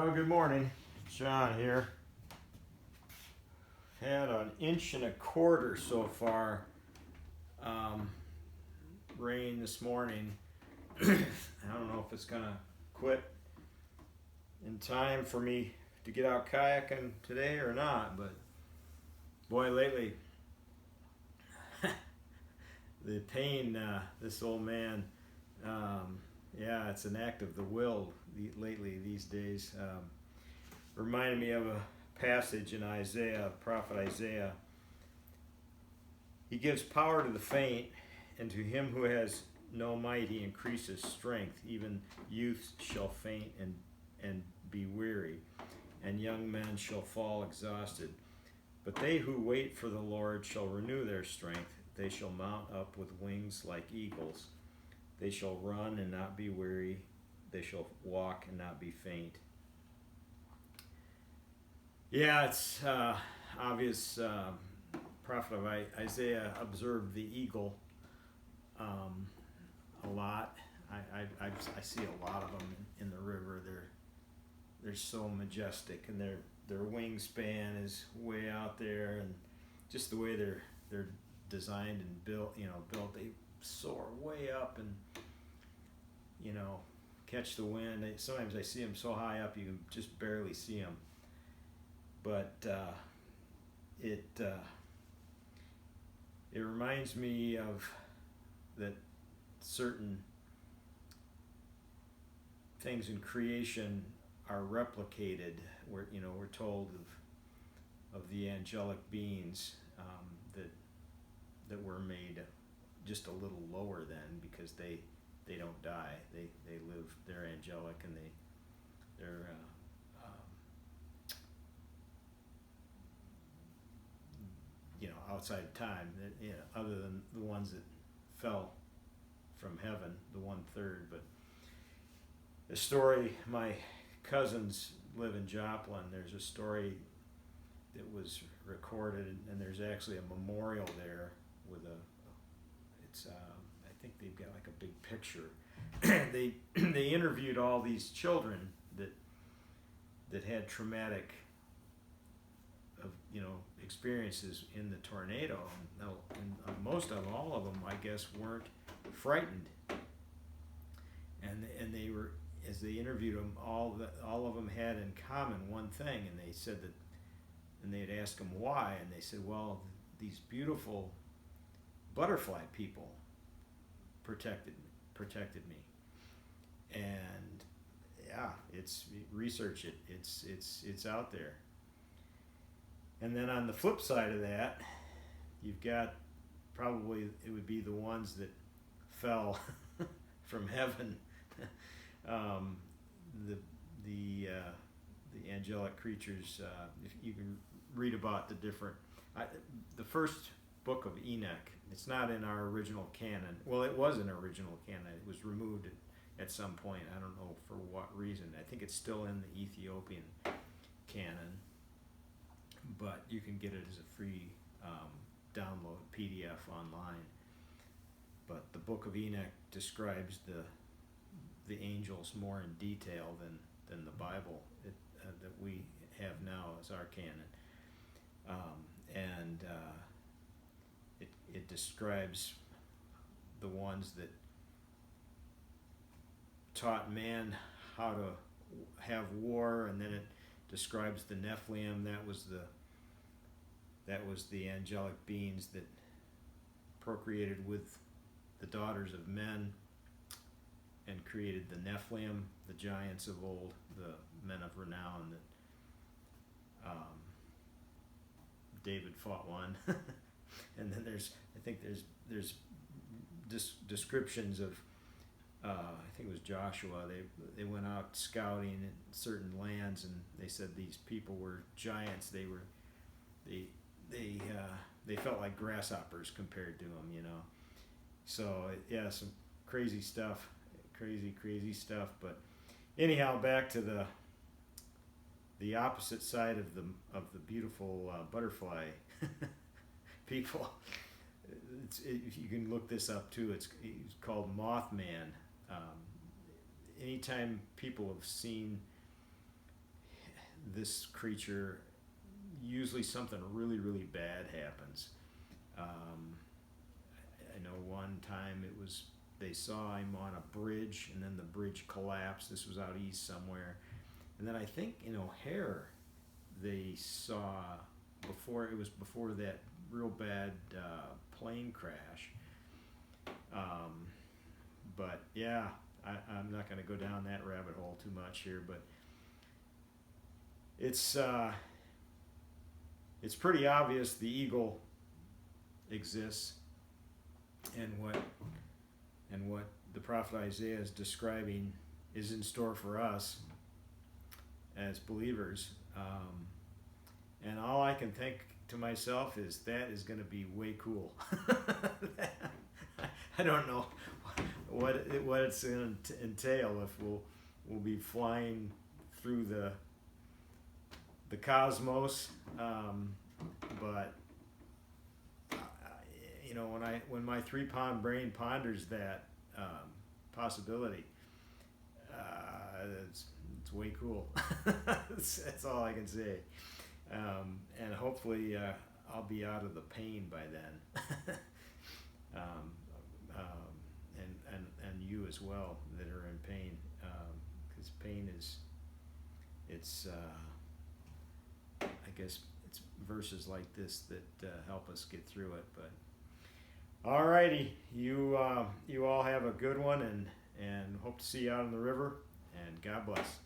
Well, good morning. John here. Had an inch and a quarter so far rain this morning. I don't know if it's gonna quit in time for me to get out kayaking today or not, but boy, lately the pain, this old man, yeah, it's an act of the will lately these days. Reminded me of a passage in Isaiah, prophet Isaiah. He gives power to the faint, and to him who has no might he increases strength. Even youths shall faint and be weary, and young men shall fall exhausted. But they who wait for the Lord shall renew their strength. They shall mount up with wings like eagles. They shall run and not be weary. They shall walk and not be faint. Yeah, it's obvious. Prophet of Isaiah observed the eagle a lot. I see a lot of them in the river. They're so majestic, and their wingspan is way out there, and just the way they're designed and built. They soar way up and catch the wind. Sometimes I see them so high up you can just barely see them. But it reminds me of that certain things in creation are replicated. We're told of the angelic beings that were made just a little lower than, because they don't die. They live. They're angelic, and they're outside of time, other than the ones that fell from heaven, the 1/3. But the story, my cousins live in Joplin. There's a story that was recorded, and there's actually a memorial there with I think they've got like a big picture. They interviewed all these children that had traumatic experiences in the tornado. And most of them, all of them, I guess, weren't frightened. And they were, as they interviewed them, all of them had in common one thing, and they said that, and they'd ask them why, and they said, well, these beautiful butterfly people protected me. And yeah, research it. It's out there. And then on the flip side of that, you've got, probably it would be the ones that fell from heaven. The angelic creatures. If you can read about the different. The first book of Enoch. It's not in our original canon. Well, it was in our original canon. It was removed at some point. I don't know for what reason. I think it's still in the Ethiopian canon, but you can get it as a free download PDF online. But the Book of Enoch describes the angels more in detail than the Bible that we have now as our canon. And it describes the ones that taught man how to have war, and then it describes the Nephilim. That was the angelic beings that procreated with the daughters of men and created the Nephilim, the giants of old, the men of renown that David fought one. And then there's descriptions of I think it was Joshua. They went out scouting in certain lands, and they said these people were giants. They felt like grasshoppers compared to them, So yeah, some crazy stuff, crazy stuff. But anyhow, back to the opposite side of the beautiful butterfly people. You can look this up too. It's called Mothman. Anytime people have seen this creature, usually something really, really bad happens. I know one time they saw him on a bridge, and then the bridge collapsed. This was out east somewhere. And then I think in O'Hare, they saw before that real bad plane crash. But yeah, I'm not going to go down that rabbit hole too much here, but it's pretty obvious the eagle exists, and what the prophet Isaiah is describing is in store for us as believers. And all I can think to myself is that is going to be way cool. I don't know what it's going to entail, if we'll be flying through the cosmos, but when my 3-pound brain ponders that possibility, it's way cool. That's all I can say. And hopefully I'll be out of the pain by then. And you as well that are in pain, because pain I guess it's verses like this that help us get through it. But alrighty, you all have a good one, and hope to see you out on the river, and God bless.